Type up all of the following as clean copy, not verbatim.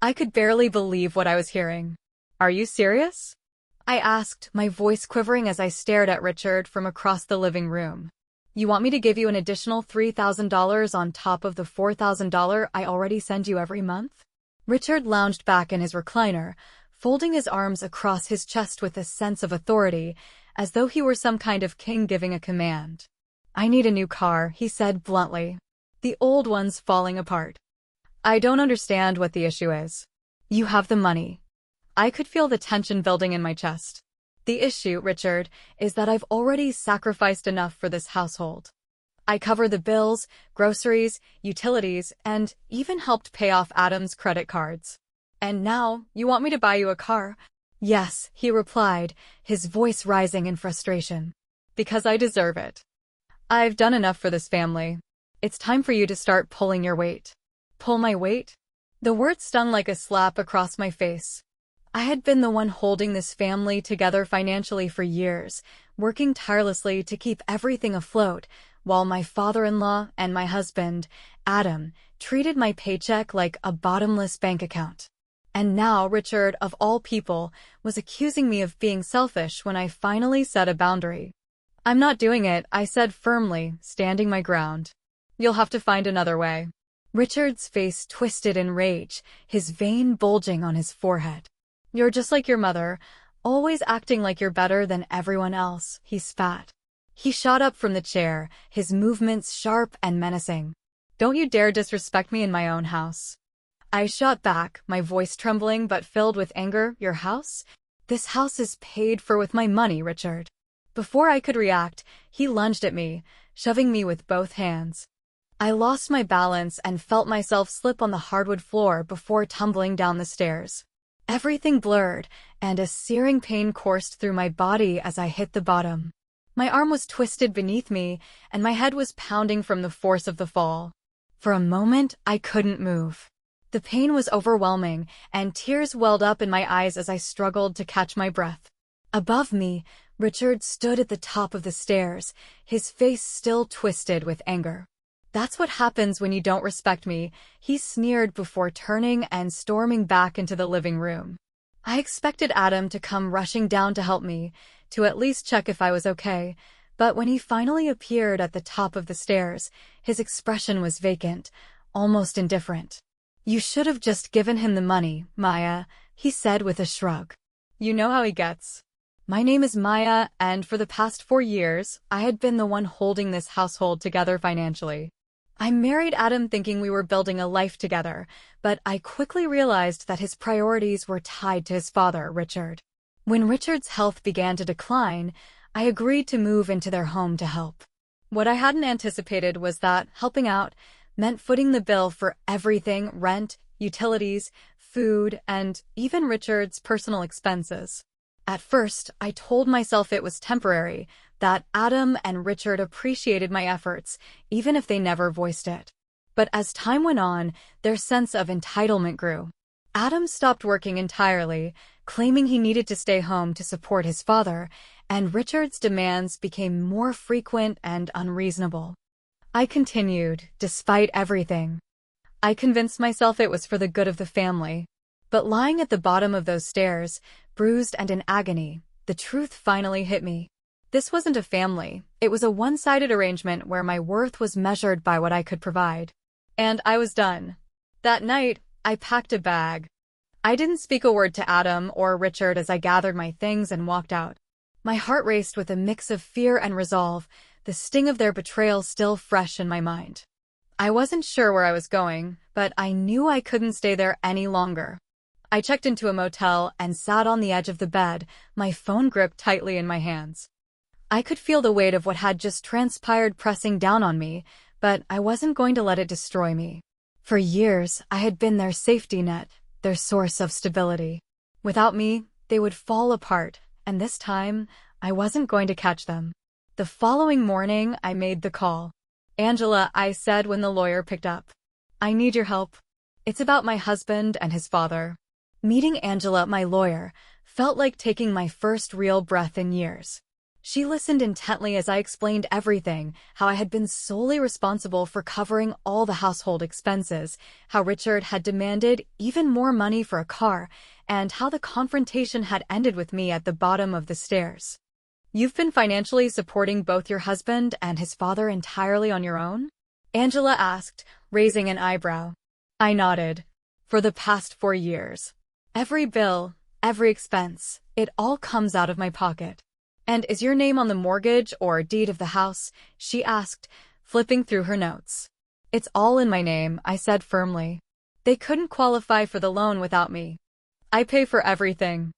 I could barely believe what I was hearing. Are you serious? I asked, my voice quivering as I stared at Richard from across the living room. You want me to give you an additional $3,000 on top of the $4,000 I already send you every month? Richard lounged back in his recliner, folding his arms across his chest with a sense of authority, as though he were some kind of king giving a command. I need a new car, he said bluntly. The old one's falling apart. I don't understand what the issue is. You have the money. I could feel the tension building in my chest. The issue, Richard, is that I've already sacrificed enough for this household. I cover the bills, groceries, utilities, and even helped pay off Adam's credit cards. And now, you want me to buy you a car? Yes, he replied, his voice rising in frustration. Because I deserve it. I've done enough for this family. It's time for you to start pulling your weight. Pull my weight? The word stung like a slap across my face. I had been the one holding this family together financially for years, working tirelessly to keep everything afloat, while my father-in-law and my husband, Adam, treated my paycheck like a bottomless bank account. And now Richard, of all people, was accusing me of being selfish when I finally set a boundary. I'm not doing it, I said firmly, standing my ground. You'll have to find another way. Richard's face twisted in rage, his vein bulging on his forehead. You're just like your mother, always acting like you're better than everyone else, he spat. He shot up from the chair, his movements sharp and menacing. Don't you dare disrespect me in my own house. I shot back, my voice trembling but filled with anger. Your house? This house is paid for with my money, Richard. Before I could react, he lunged at me, shoving me with both hands. I lost my balance and felt myself slip on the hardwood floor before tumbling down the stairs. Everything blurred, and a searing pain coursed through my body as I hit the bottom. My arm was twisted beneath me, and my head was pounding from the force of the fall. For a moment, I couldn't move. The pain was overwhelming, and tears welled up in my eyes as I struggled to catch my breath. Above me, Richard stood at the top of the stairs, his face still twisted with anger. That's what happens when you don't respect me, he sneered before turning and storming back into the living room. I expected Adam to come rushing down to help me, to at least check if I was okay, but when he finally appeared at the top of the stairs, his expression was vacant, almost indifferent. You should have just given him the money, Maya, he said with a shrug. You know how he gets. My name is Maya, and for the past 4 years, I had been the one holding this household together financially. I married Adam thinking we were building a life together, but I quickly realized that his priorities were tied to his father, Richard. When Richard's health began to decline, I agreed to move into their home to help. What I hadn't anticipated was that helping out meant footing the bill for everything: rent, utilities, food, and even Richard's personal expenses. At first, I told myself it was temporary, that Adam and Richard appreciated my efforts, even if they never voiced it. But as time went on, their sense of entitlement grew. Adam stopped working entirely, claiming he needed to stay home to support his father, and Richard's demands became more frequent and unreasonable. I continued, despite everything. I convinced myself it was for the good of the family. But lying at the bottom of those stairs, bruised and in agony, the truth finally hit me. This wasn't a family, it was a one-sided arrangement where my worth was measured by what I could provide. And I was done. That night, I packed a bag. I didn't speak a word to Adam or Richard as I gathered my things and walked out. My heart raced with a mix of fear and resolve, the sting of their betrayal still fresh in my mind. I wasn't sure where I was going, but I knew I couldn't stay there any longer. I checked into a motel and sat on the edge of the bed, my phone gripped tightly in my hands. I could feel the weight of what had just transpired pressing down on me, but I wasn't going to let it destroy me. For years, I had been their safety net, their source of stability. Without me, they would fall apart, and this time, I wasn't going to catch them. The following morning, I made the call. Angela, I said when the lawyer picked up. I need your help. It's about my husband and his father. Meeting Angela, my lawyer, felt like taking my first real breath in years. She listened intently as I explained everything, how I had been solely responsible for covering all the household expenses, how Richard had demanded even more money for a car, and how the confrontation had ended with me at the bottom of the stairs. "You've been financially supporting both your husband and his father entirely on your own?" Angela asked, raising an eyebrow. I nodded. "For the past 4 years. Every bill, every expense, it all comes out of my pocket." "And is your name on the mortgage or deed of the house?" she asked, flipping through her notes. "It's all in my name," I said firmly. "They couldn't qualify for the loan without me. I pay for everything.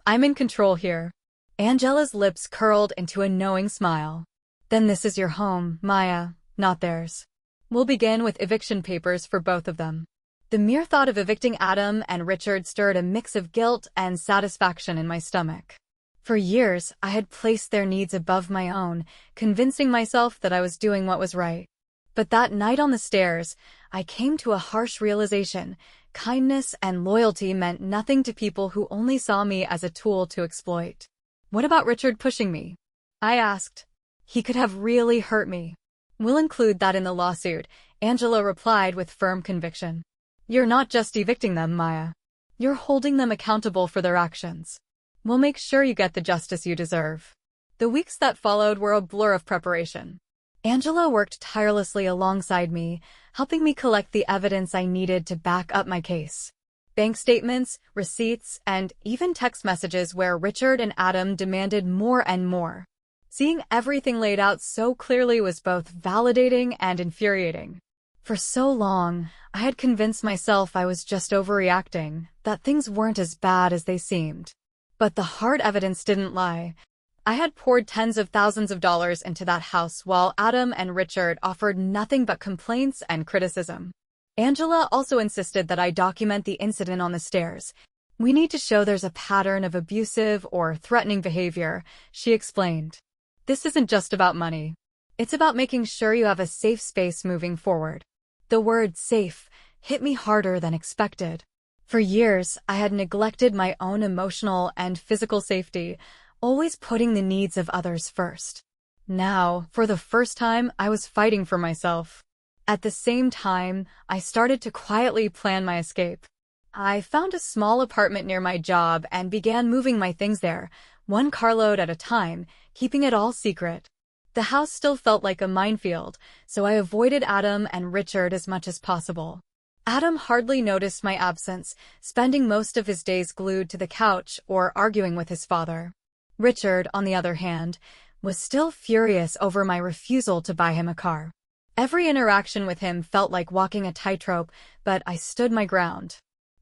I'm in control here." Angela's lips curled into a knowing smile. "Then this is your home, Maya, not theirs. We'll begin with eviction papers for both of them." The mere thought of evicting Adam and Richard stirred a mix of guilt and satisfaction in my stomach. For years, I had placed their needs above my own, convincing myself that I was doing what was right. But that night on the stairs, I came to a harsh realization. Kindness and loyalty meant nothing to people who only saw me as a tool to exploit. "What about Richard pushing me?" I asked. "He could have really hurt me." "We'll include that in the lawsuit," Angela replied with firm conviction. "You're not just evicting them, Maya. You're holding them accountable for their actions. We'll make sure you get the justice you deserve." The weeks that followed were a blur of preparation. Angela worked tirelessly alongside me, helping me collect the evidence I needed to back up my case. Bank statements, receipts, and even text messages where Richard and Adam demanded more and more. Seeing everything laid out so clearly was both validating and infuriating. For so long, I had convinced myself I was just overreacting, that things weren't as bad as they seemed. But the hard evidence didn't lie. I had poured tens of thousands of dollars into that house while Adam and Richard offered nothing but complaints and criticism. Angela also insisted that I document the incident on the stairs. "We need to show there's a pattern of abusive or threatening behavior," she explained. "This isn't just about money. It's about making sure you have a safe space moving forward." The word safe hit me harder than expected. For years, I had neglected my own emotional and physical safety, always putting the needs of others first. Now, for the first time, I was fighting for myself. At the same time, I started to quietly plan my escape. I found a small apartment near my job and began moving my things there, one carload at a time, keeping it all secret. The house still felt like a minefield, so I avoided Adam and Richard as much as possible. Adam hardly noticed my absence, spending most of his days glued to the couch or arguing with his father. Richard, on the other hand, was still furious over my refusal to buy him a car. Every interaction with him felt like walking a tightrope, but I stood my ground.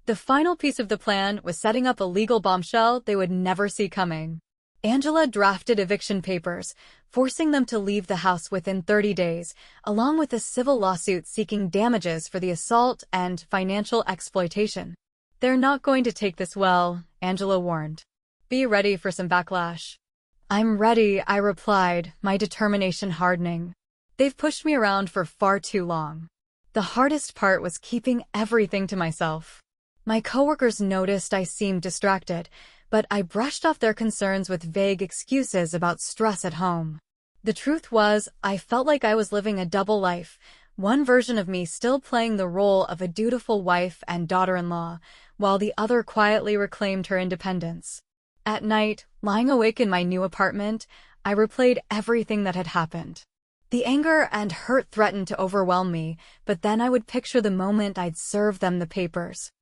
The final piece of the plan was setting up a legal bombshell they would never see coming. Angela drafted eviction papers, forcing them to leave the house within 30 days, along with a civil lawsuit seeking damages for the assault and financial exploitation. "They're not going to take this well," Angela warned. "Be ready for some backlash." "I'm ready," I replied, my determination hardening. "They've pushed me around for far too long." The hardest part was keeping everything to myself. My coworkers noticed I seemed distracted, but I brushed off their concerns with vague excuses about stress at home. The truth was, I felt like I was living a double life, one version of me still playing the role of a dutiful wife and daughter-in-law, while the other quietly reclaimed her independence. At night, lying awake in my new apartment, I replayed everything that had happened. The anger and hurt threatened to overwhelm me, but then I would picture the moment I'd serve them the papers.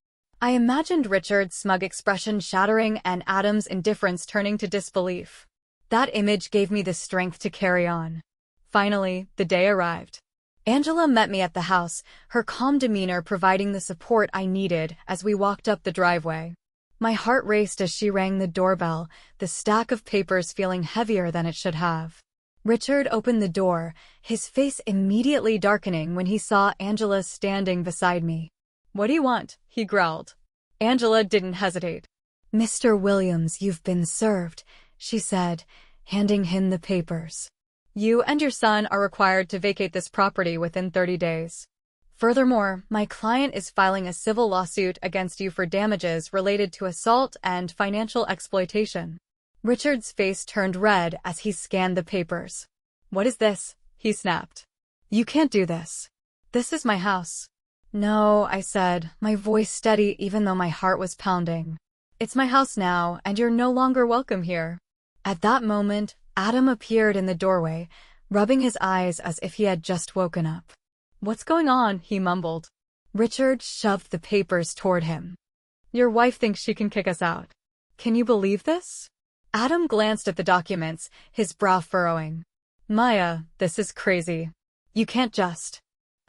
I imagined Richard's smug expression shattering and Adam's indifference turning to disbelief. That image gave me the strength to carry on. Finally, the day arrived. Angela met me at the house, her calm demeanor providing the support I needed as we walked up the driveway. My heart raced as she rang the doorbell, the stack of papers feeling heavier than it should have. Richard opened the door, his face immediately darkening when he saw Angela standing beside me. "What do you want?" he growled. Angela didn't hesitate. "Mr. Williams, you've been served," she said, handing him the papers. "You and your son are required to vacate this property within 30 days. Furthermore, my client is filing a civil lawsuit against you for damages related to assault and financial exploitation." Richard's face turned red as he scanned the papers. "What is this?" he snapped. "You can't do this. This is my house." "No," I said, my voice steady even though my heart was pounding. "It's my house now, and you're no longer welcome here." At that moment, Adam appeared in the doorway, rubbing his eyes as if he had just woken up. "What's going on?" he mumbled. Richard shoved the papers toward him. "Your wife thinks she can kick us out. Can you believe this?" Adam glanced at the documents, his brow furrowing. "Maya, this is crazy. You can't just—"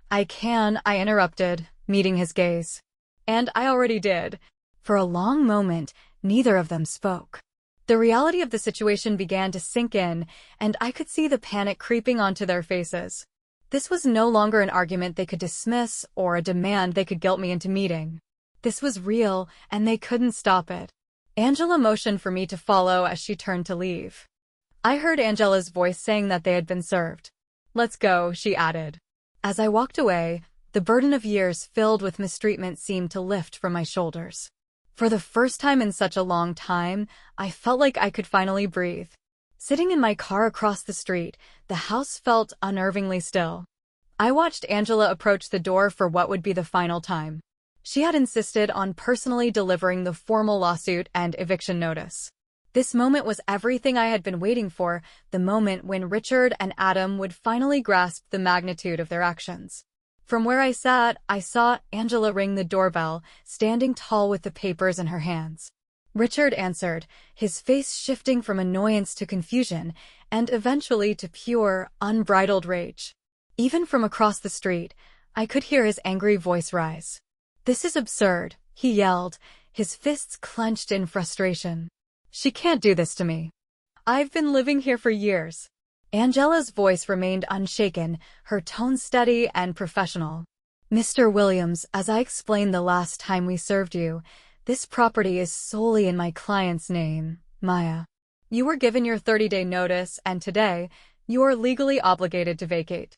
"I can," I interrupted, meeting his gaze. "And I already did." For a long moment, neither of them spoke. The reality of the situation began to sink in, and I could see the panic creeping onto their faces. This was no longer an argument they could dismiss or a demand they could guilt me into meeting. This was real, and they couldn't stop it. Angela motioned for me to follow as she turned to leave. I heard Angela's voice saying that they had been served. "Let's go," she added. As I walked away, the burden of years filled with mistreatment seemed to lift from my shoulders. For the first time in such a long time, I felt like I could finally breathe. Sitting in my car across the street, the house felt unnervingly still. I watched Angela approach the door for what would be the final time. She had insisted on personally delivering the formal lawsuit and eviction notice. This moment was everything I had been waiting for, the moment when Richard and Adam would finally grasp the magnitude of their actions. From where I sat, I saw Angela ring the doorbell, standing tall with the papers in her hands. Richard answered, his face shifting from annoyance to confusion, and eventually to pure, unbridled rage. Even from across the street, I could hear his angry voice rise. "This is absurd," he yelled, his fists clenched in frustration. "She can't do this to me. I've been living here for years." Angela's voice remained unshaken, her tone steady and professional. "Mr. Williams, as I explained the last time we served you, this property is solely in my client's name, Maya. You were given your 30-day notice, and today, you are legally obligated to vacate.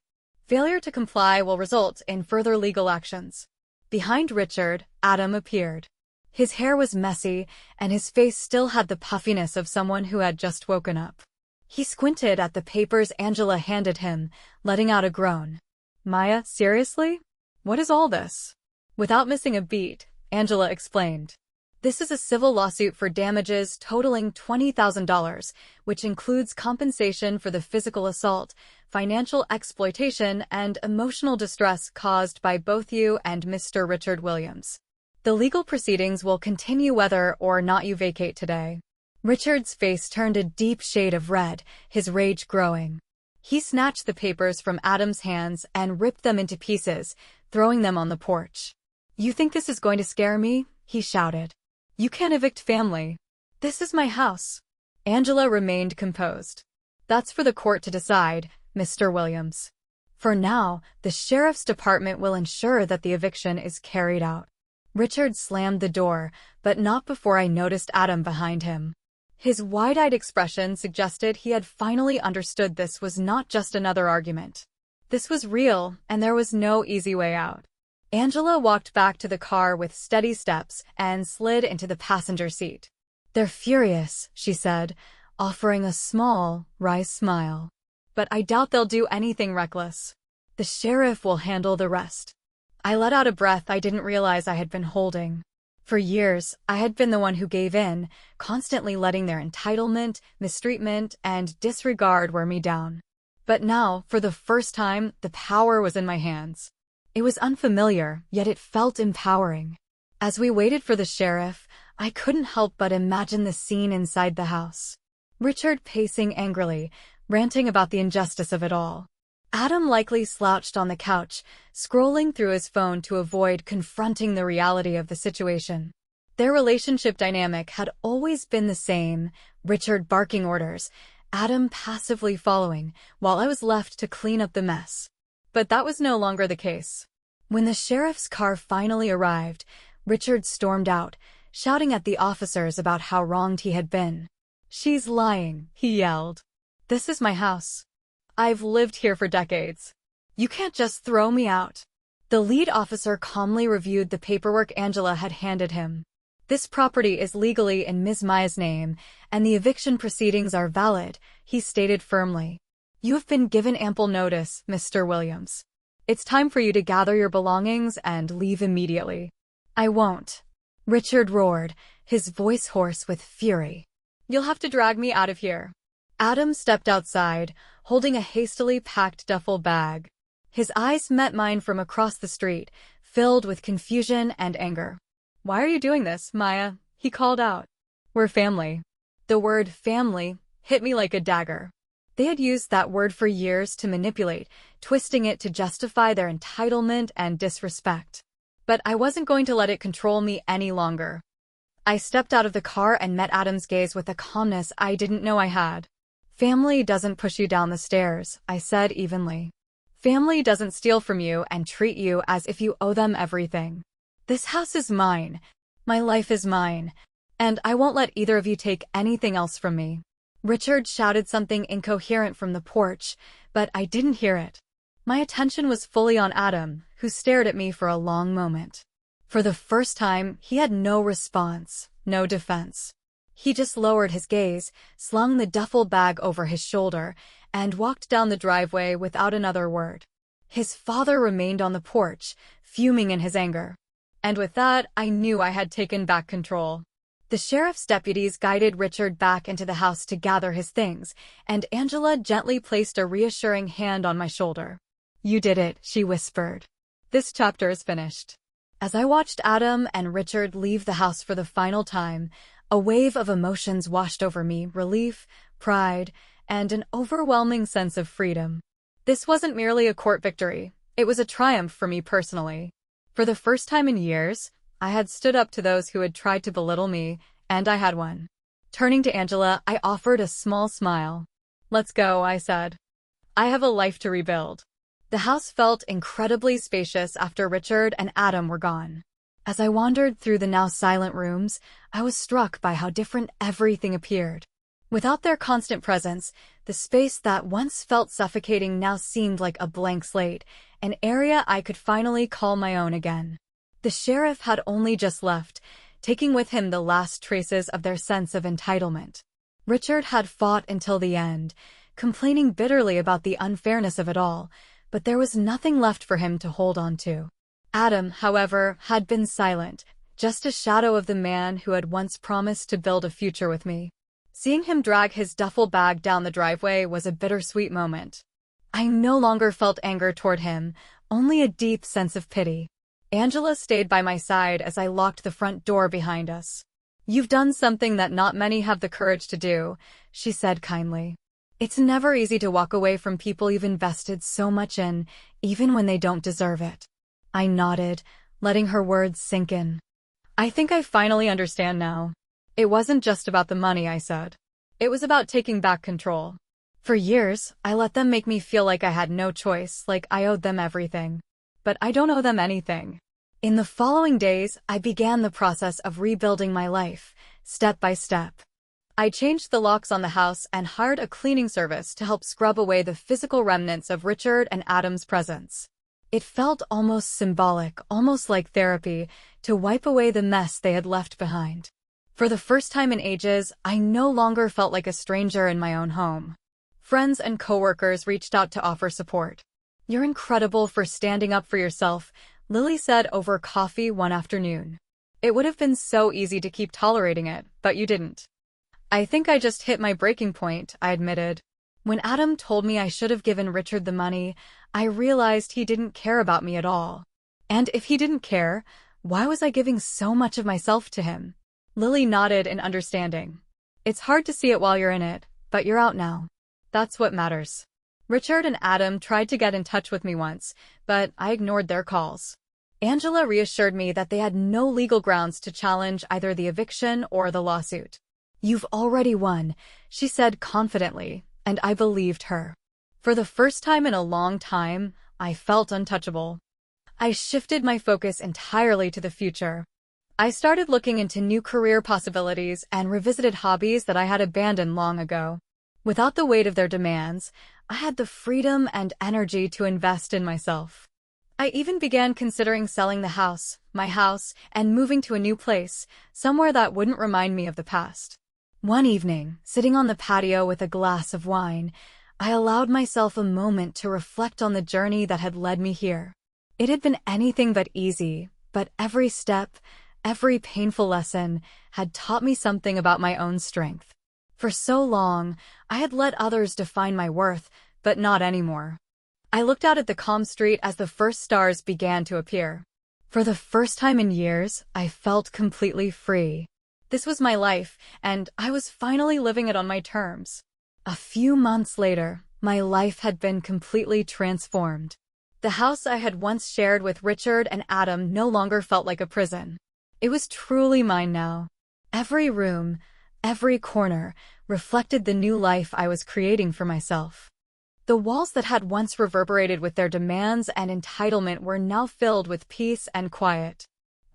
Failure to comply will result in further legal actions." Behind Richard, Adam appeared. His hair was messy, and his face still had the puffiness of someone who had just woken up. He squinted at the papers Angela handed him, letting out a groan. "Maya, seriously? What is all this?" Without missing a beat, Angela explained. "This is a civil lawsuit for damages totaling $20,000, which includes compensation for the physical assault, financial exploitation, and emotional distress caused by both you and Mr. Richard Williams. The legal proceedings will continue whether or not you vacate today." Richard's face turned a deep shade of red, his rage growing. He snatched the papers from Adam's hands and ripped them into pieces, throwing them on the porch. "You think this is going to scare me?" he shouted. "You can't evict family. This is my house." Angela remained composed. "That's for the court to decide, Mr. Williams. For now, the sheriff's department will ensure that the eviction is carried out." Richard slammed the door, but not before I noticed Adam behind him. His wide-eyed expression suggested he had finally understood this was not just another argument. This was real, and there was no easy way out. Angela walked back to the car with steady steps and slid into the passenger seat. "They're furious," she said, offering a small, wry smile. "But I doubt they'll do anything reckless. The sheriff will handle the rest." I let out a breath I didn't realize I had been holding. For years, I had been the one who gave in, constantly letting their entitlement, mistreatment, and disregard wear me down. But now, for the first time, the power was in my hands. It was unfamiliar, yet it felt empowering. As we waited for the sheriff, I couldn't help but imagine the scene inside the house. Richard pacing angrily, ranting about the injustice of it all. Adam likely slouched on the couch, scrolling through his phone to avoid confronting the reality of the situation. Their relationship dynamic had always been the same, Richard barking orders, Adam passively following, while I was left to clean up the mess. But that was no longer the case. When the sheriff's car finally arrived, Richard stormed out, shouting at the officers about how wronged he had been. "She's lying," he yelled. "This is my house. I've lived here for decades. You can't just throw me out." The lead officer calmly reviewed the paperwork Angela had handed him. This property is legally in Ms. Maya's name, and the eviction proceedings are valid, he stated firmly. You have been given ample notice, Mr. Williams. It's time for you to gather your belongings and leave immediately. I won't. Richard roared, his voice hoarse with fury. You'll have to drag me out of here. Adam stepped outside, holding a hastily packed duffel bag. His eyes met mine from across the street, filled with confusion and anger. Why are you doing this, Maya? He called out. We're family. The word family hit me like a dagger. They had used that word for years to manipulate, twisting it to justify their entitlement and disrespect. But I wasn't going to let it control me any longer. I stepped out of the car and met Adam's gaze with a calmness I didn't know I had. Family doesn't push you down the stairs, I said evenly. Family doesn't steal from you and treat you as if you owe them everything. This house is mine. My life is mine. And I won't let either of you take anything else from me. Richard shouted something incoherent from the porch, but I didn't hear it. My attention was fully on Adam, who stared at me for a long moment. For the first time, he had no response, no defense. He just lowered his gaze, slung the duffel bag over his shoulder, and walked down the driveway without another word. His father remained on the porch, fuming in his anger. And with that, I knew I had taken back control. The sheriff's deputies guided Richard back into the house to gather his things, and Angela gently placed a reassuring hand on my shoulder. You did it, she whispered. This chapter is finished. As I watched Adam and Richard leave the house for the final time, a wave of emotions washed over me, relief, pride, and an overwhelming sense of freedom. This wasn't merely a court victory, it was a triumph for me personally. For the first time in years, I had stood up to those who had tried to belittle me, and I had won. Turning to Angela, I offered a small smile. Let's go, I said. I have a life to rebuild. The house felt incredibly spacious after Richard and Adam were gone. As I wandered through the now silent rooms, I was struck by how different everything appeared. Without their constant presence, the space that once felt suffocating now seemed like a blank slate, an area I could finally call my own again. The sheriff had only just left, taking with him the last traces of their sense of entitlement. Richard had fought until the end, complaining bitterly about the unfairness of it all, but there was nothing left for him to hold on to. Adam, however, had been silent, just a shadow of the man who had once promised to build a future with me. Seeing him drag his duffel bag down the driveway was a bittersweet moment. I no longer felt anger toward him, only a deep sense of pity. Angela stayed by my side as I locked the front door behind us. You've done something that not many have the courage to do, she said kindly. It's never easy to walk away from people you've invested so much in, even when they don't deserve it. I nodded, letting her words sink in. I think I finally understand now. It wasn't just about the money, I said. It was about taking back control. For years, I let them make me feel like I had no choice, like I owed them everything. But I don't owe them anything. In the following days, I began the process of rebuilding my life, step by step. I changed the locks on the house and hired a cleaning service to help scrub away the physical remnants of Richard and Adam's presence. It felt almost symbolic, almost like therapy, to wipe away the mess they had left behind. For the first time in ages, I no longer felt like a stranger in my own home. Friends and coworkers reached out to offer support. You're incredible for standing up for yourself, Lily said over coffee one afternoon. It would have been so easy to keep tolerating it, but you didn't. I think I just hit my breaking point, I admitted. When Adam told me I should have given Richard the money, I realized he didn't care about me at all. And if he didn't care, why was I giving so much of myself to him? Lily nodded in understanding. It's hard to see it while you're in it, but you're out now. That's what matters. Richard and Adam tried to get in touch with me once, but I ignored their calls. Angela reassured me that they had no legal grounds to challenge either the eviction or the lawsuit. You've already won, she said confidently, and I believed her. For the first time in a long time, I felt untouchable. I shifted my focus entirely to the future. I started looking into new career possibilities and revisited hobbies that I had abandoned long ago. Without the weight of their demands, I had the freedom and energy to invest in myself. I even began considering selling the house, my house, and moving to a new place, somewhere that wouldn't remind me of the past. One evening, sitting on the patio with a glass of wine, I allowed myself a moment to reflect on the journey that had led me here. It had been anything but easy, but every step, every painful lesson, had taught me something about my own strength. For so long, I had let others define my worth, but not anymore. I looked out at the calm street as the first stars began to appear. For the first time in years, I felt completely free. This was my life, and I was finally living it on my terms. A few months later, my life had been completely transformed. The house I had once shared with Richard and Adam no longer felt like a prison. It was truly mine now. Every room, every corner, reflected the new life I was creating for myself. The walls that had once reverberated with their demands and entitlement were now filled with peace and quiet.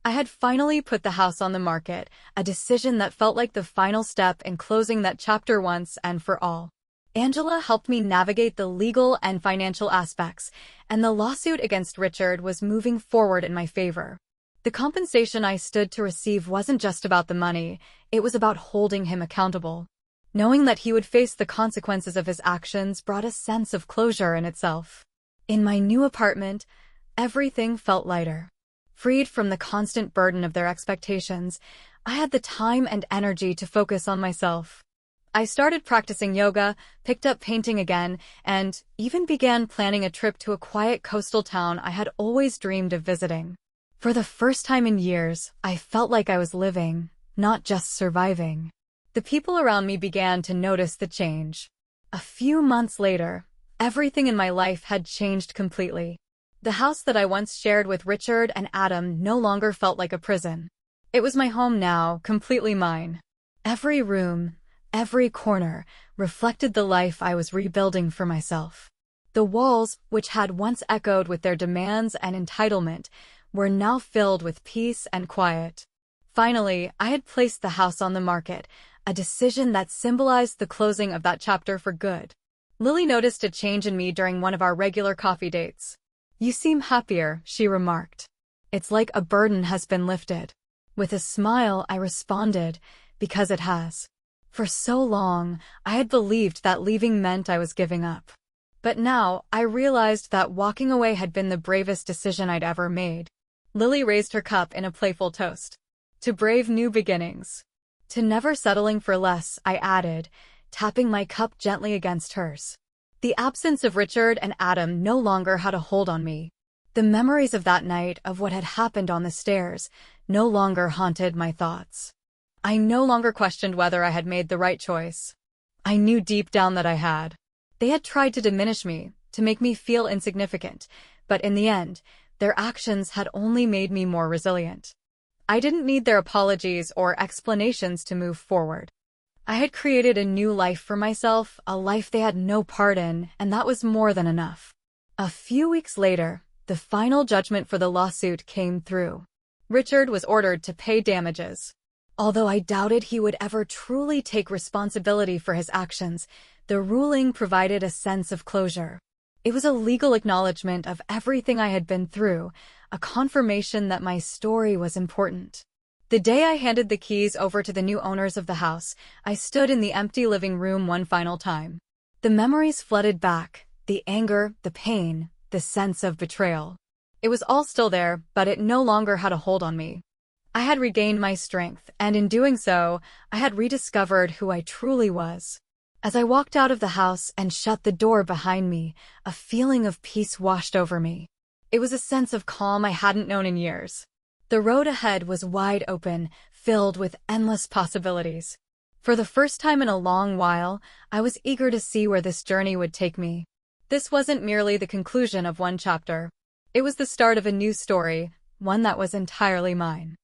I had finally put the house on the market, a decision that felt like the final step in closing that chapter once and for all. Angela helped me navigate the legal and financial aspects, and the lawsuit against Richard was moving forward in my favor. The compensation I stood to receive wasn't just about the money, it was about holding him accountable. Knowing that he would face the consequences of his actions brought a sense of closure in itself. In my new apartment, everything felt lighter. Freed from the constant burden of their expectations, I had the time and energy to focus on myself. I started practicing yoga, picked up painting again, and even began planning a trip to a quiet coastal town I had always dreamed of visiting. For the first time in years, I felt like I was living, not just surviving. The people around me began to notice the change. A few months later, everything in my life had changed completely. The house that I once shared with Richard and Adam no longer felt like a prison. It was my home now, completely mine. Every room, every corner, reflected the life I was rebuilding for myself. The walls, which had once echoed with their demands and entitlement, were now filled with peace and quiet. Finally, I had placed the house on the market, a decision that symbolized the closing of that chapter for good. Lily noticed a change in me during one of our regular coffee dates. "You seem happier," she remarked. "It's like a burden has been lifted." With a smile, I responded, "Because it has." For so long, I had believed that leaving meant I was giving up. But now, I realized that walking away had been the bravest decision I'd ever made. Lily raised her cup in a playful toast. "To brave new beginnings." "To never settling for less," I added, tapping my cup gently against hers. The absence of Richard and Adam no longer had a hold on me. The memories of that night, of what had happened on the stairs, no longer haunted my thoughts. I no longer questioned whether I had made the right choice. I knew deep down that I had. They had tried to diminish me, to make me feel insignificant, but in the end, their actions had only made me more resilient. I didn't need their apologies or explanations to move forward. I had created a new life for myself, a life they had no part in, and that was more than enough. A few weeks later, the final judgment for the lawsuit came through. Richard was ordered to pay damages. Although I doubted he would ever truly take responsibility for his actions, the ruling provided a sense of closure. It was a legal acknowledgement of everything I had been through, a confirmation that my story was important. The day I handed the keys over to the new owners of the house, I stood in the empty living room one final time. The memories flooded back, the anger, the pain, the sense of betrayal. It was all still there, but it no longer had a hold on me. I had regained my strength, and in doing so, I had rediscovered who I truly was. As I walked out of the house and shut the door behind me, a feeling of peace washed over me. It was a sense of calm I hadn't known in years. The road ahead was wide open, filled with endless possibilities. For the first time in a long while, I was eager to see where this journey would take me. This wasn't merely the conclusion of one chapter. It was the start of a new story, one that was entirely mine.